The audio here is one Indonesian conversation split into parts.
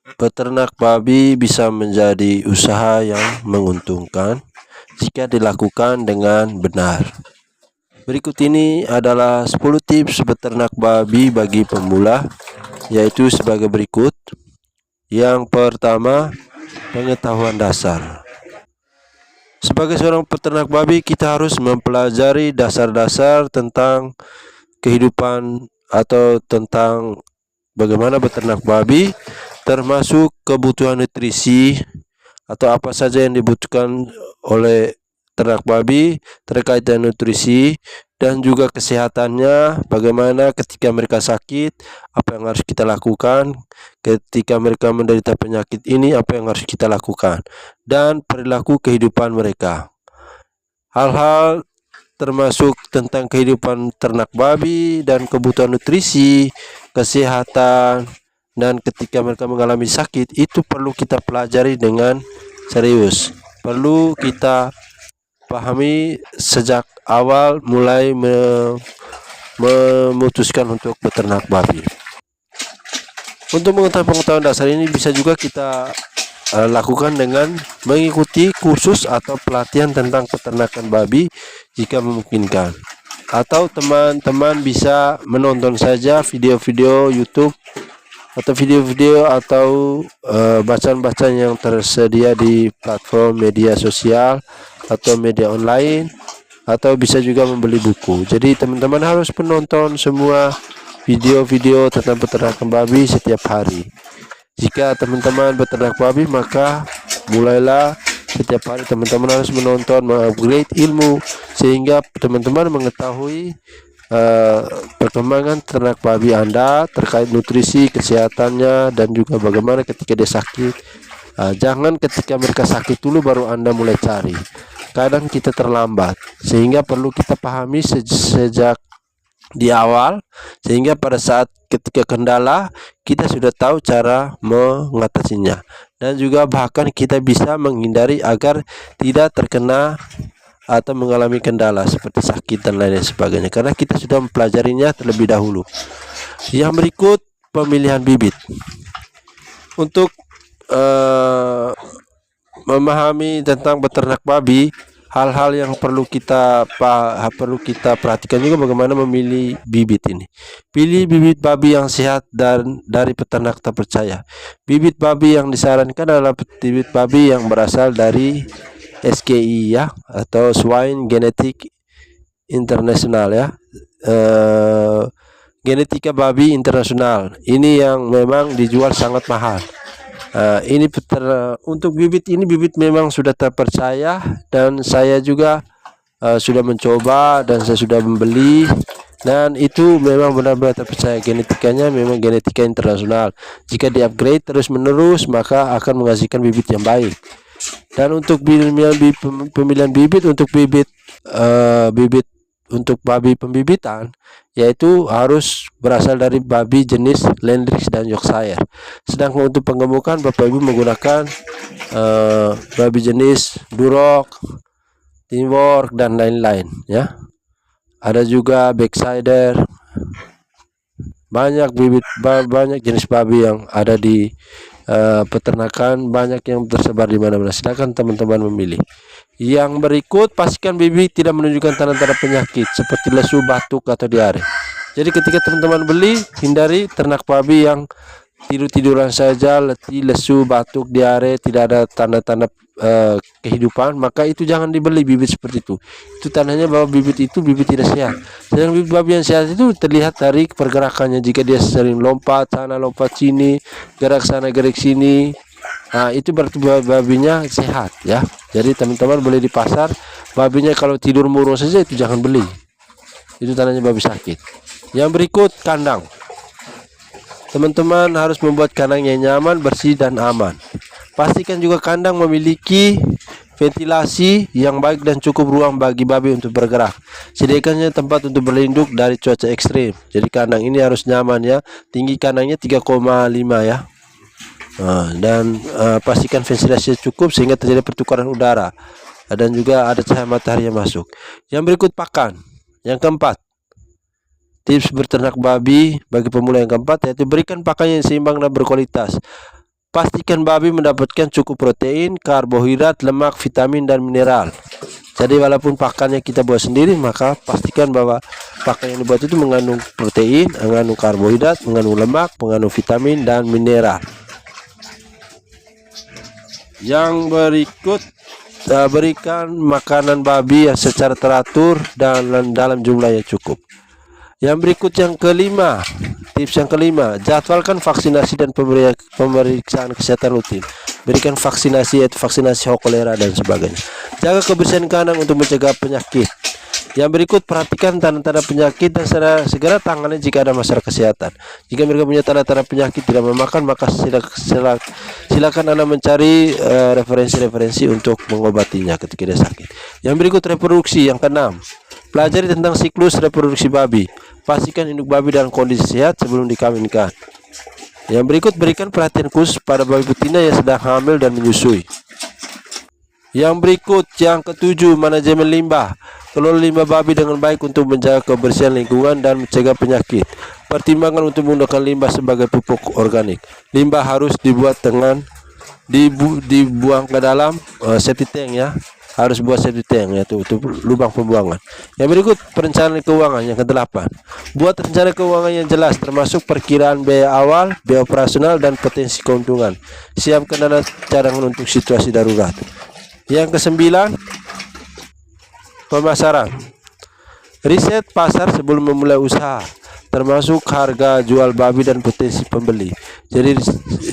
Peternak babi bisa menjadi usaha yang menguntungkan jika dilakukan dengan benar. Berikut ini adalah 10 tips beternak babi bagi pemula, yaitu sebagai berikut. Yang pertama, pengetahuan dasar. Sebagai seorang peternak babi, kita harus mempelajari dasar-dasar tentang kehidupan atau tentang bagaimana beternak babi, termasuk kebutuhan nutrisi atau apa saja yang dibutuhkan oleh ternak babi terkait dengan nutrisi dan juga kesehatannya, bagaimana ketika mereka sakit, apa yang harus kita lakukan, ketika mereka menderita penyakit ini, apa yang harus kita lakukan, dan perilaku kehidupan mereka. Hal-hal termasuk tentang kehidupan ternak babi dan kebutuhan nutrisi, kesehatan, dan ketika mereka mengalami sakit, itu perlu kita pelajari dengan serius. Perlu kita pahami sejak awal mulai memutuskan untuk beternak babi. Untuk mengetahui pengetahuan dasar ini bisa juga kita lakukan dengan mengikuti kursus atau pelatihan tentang peternakan babi jika memungkinkan. Atau teman-teman bisa menonton saja video-video YouTube atau video-video atau bacaan-bacaan yang tersedia di platform media sosial atau media online, atau bisa juga membeli buku. Jadi teman-teman harus menonton semua video-video tentang peternakan babi setiap hari. Jika teman-teman beternak babi, maka mulailah setiap hari teman-teman harus menonton, mengupgrade ilmu sehingga teman-teman mengetahui perkembangan ternak babi Anda terkait nutrisi, kesehatannya, dan juga bagaimana ketika dia sakit. Jangan ketika mereka sakit dulu baru Anda mulai cari. Kadang kita terlambat, sehingga perlu kita pahami sejak di awal, sehingga pada saat ketika kendala kita sudah tahu cara mengatasinya, dan juga bahkan kita bisa menghindari agar tidak terkena atau mengalami kendala seperti sakit dan lain sebagainya, karena kita sudah mempelajarinya terlebih dahulu. Yang berikut, pemilihan bibit. Untuk memahami tentang beternak babi, hal-hal yang perlu kita perhatikan juga bagaimana memilih bibit ini. Pilih bibit babi yang sehat dan dari peternak terpercaya. Bibit babi yang disarankan adalah bibit babi yang berasal dari SGI ya, atau Swine Genetic International ya. Genetika babi internasional. Ini yang memang dijual sangat mahal. Ini untuk bibit ini, bibit memang sudah terpercaya, dan saya juga sudah mencoba dan saya sudah membeli, dan itu memang benar-benar terpercaya. Genetikanya memang genetika internasional. Jika di-upgrade terus menerus, maka akan menghasilkan bibit yang baik. Dan untuk pemilihan bibit untuk bibit untuk babi pembibitan, yaitu harus berasal dari babi jenis Landrace dan Yorkshire. Sedangkan untuk penggemukan, Bapak Ibu menggunakan babi jenis Duroc, Timor, dan lain-lain ya. Ada juga Backsider. Banyak jenis babi yang ada di peternakan, banyak yang tersebar di mana-mana. Silakan teman-teman memilih. Yang berikut, pastikan bibit tidak menunjukkan tanda-tanda penyakit seperti lesu, batuk, atau diare. Jadi ketika teman-teman beli, hindari ternak babi yang tidur-tiduran saja, letih, lesu, batuk, diare, tidak ada tanda-tanda kehidupan, maka itu jangan dibeli bibit seperti itu. Itu tandanya bahwa bibit itu bibit tidak sehat. Sedang bibit babi yang sehat itu terlihat dari pergerakannya. Jika dia sering lompat sana, lompat sini, gerak sana, gerak sini, nah itu berarti babinya sehat ya. Jadi teman-teman beli di pasar, babinya kalau tidur murung saja, itu jangan beli. Itu tandanya babi sakit. Yang berikut, kandang. Teman-teman harus membuat kandang yang nyaman, bersih, dan aman. Pastikan juga kandang memiliki ventilasi yang baik dan cukup ruang bagi babi untuk bergerak. Sediakannya tempat untuk berlindung dari cuaca ekstrim. Jadi kandang ini harus nyaman ya. Tinggi kandangnya 3,5 ya. Dan pastikan ventilasi cukup sehingga terjadi pertukaran udara, dan juga ada cahaya matahari yang masuk. Yang berikut, pakan. Yang keempat, tips berternak babi bagi pemula yang keempat, yaitu berikan pakan yang seimbang dan berkualitas. Pastikan babi mendapatkan cukup protein, karbohidrat, lemak, vitamin, dan mineral. Jadi walaupun pakannya kita buat sendiri, maka pastikan bahwa pakan yang dibuat itu mengandung protein, mengandung karbohidrat, mengandung lemak, mengandung vitamin, dan mineral. Yang berikut, berikan makanan babi yang secara teratur dan dalam jumlah yang cukup. Yang berikut yang kelima, tips yang kelima, jadwalkan vaksinasi dan pemeriksaan kesehatan rutin. Berikan vaksinasi, yaitu vaksinasi kolera dan sebagainya. Jaga kebersihan kandang untuk mencegah penyakit. Yang berikut, perhatikan tanda-tanda penyakit dan segera tangani jika ada masalah kesehatan. Jika mereka punya tanda-tanda penyakit tidak memakan, maka silakan Anda mencari referensi-referensi untuk mengobatinya ketika dia sakit. Yang berikut, reproduksi. Yang keenam, pelajari tentang siklus reproduksi babi. Pastikan induk babi dalam kondisi sehat sebelum dikawinkan. Yang berikut, berikan perhatian khusus pada babi betina yang sedang hamil dan menyusui. Yang berikut, yang ketujuh, manajemen limbah. Kelola limbah babi dengan baik untuk menjaga kebersihan lingkungan dan mencegah penyakit. Pertimbangan untuk menggunakan limbah sebagai pupuk organik. Limbah harus dibuat dengan dibuang ke dalam septic tank ya. Harus buat septic tank ya, itu lubang pembuangan. Yang berikut, perencanaan keuangan. Yang kedelapan, buat rencana keuangan yang jelas termasuk perkiraan biaya awal, biaya operasional, dan potensi keuntungan. Siapkan dana cadangan untuk situasi darurat. Yang kesembilan, pemasaran. Riset pasar sebelum memulai usaha, termasuk harga jual babi dan potensi pembeli. Jadi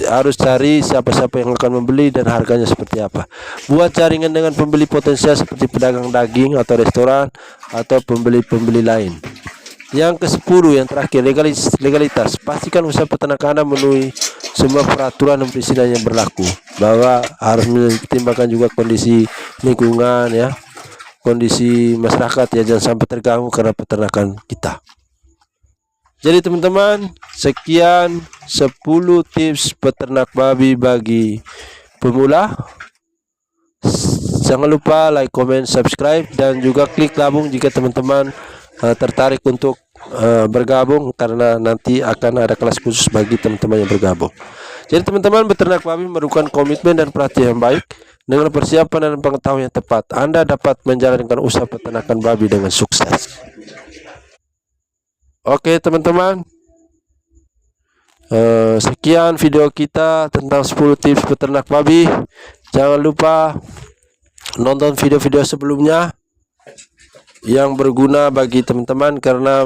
harus cari siapa-siapa yang akan membeli dan harganya seperti apa. Buat jaringan dengan pembeli potensial seperti pedagang daging atau restoran atau pembeli-pembeli lain. Yang ke-10, yang terakhir, legalitas. Pastikan usaha peternakan Anda memenuhi semua peraturan dan perizinan yang berlaku, bahwa harus mempertimbangkan juga kondisi lingkungan ya, kondisi masyarakat ya, jangan sampai terganggu karena peternakan kita. Jadi teman-teman, sekian 10 tips peternak babi bagi pemula. Jangan lupa like, comment, subscribe, dan juga klik gabung jika teman-teman tertarik untuk bergabung, karena nanti akan ada kelas khusus bagi teman-teman yang bergabung. Jadi teman-teman, beternak babi memerlukan komitmen dan perhatian yang baik. Dengan persiapan dan pengetahuan yang tepat, Anda dapat menjalankan usaha peternakan babi dengan sukses. Oke teman-teman, sekian video kita tentang 10 tips peternak babi. Jangan lupa nonton video-video sebelumnya yang berguna bagi teman-teman, karena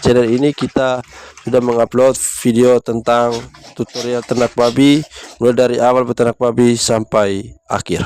channel ini kita sudah mengupload video tentang tutorial ternak babi mulai dari awal peternak babi sampai akhir.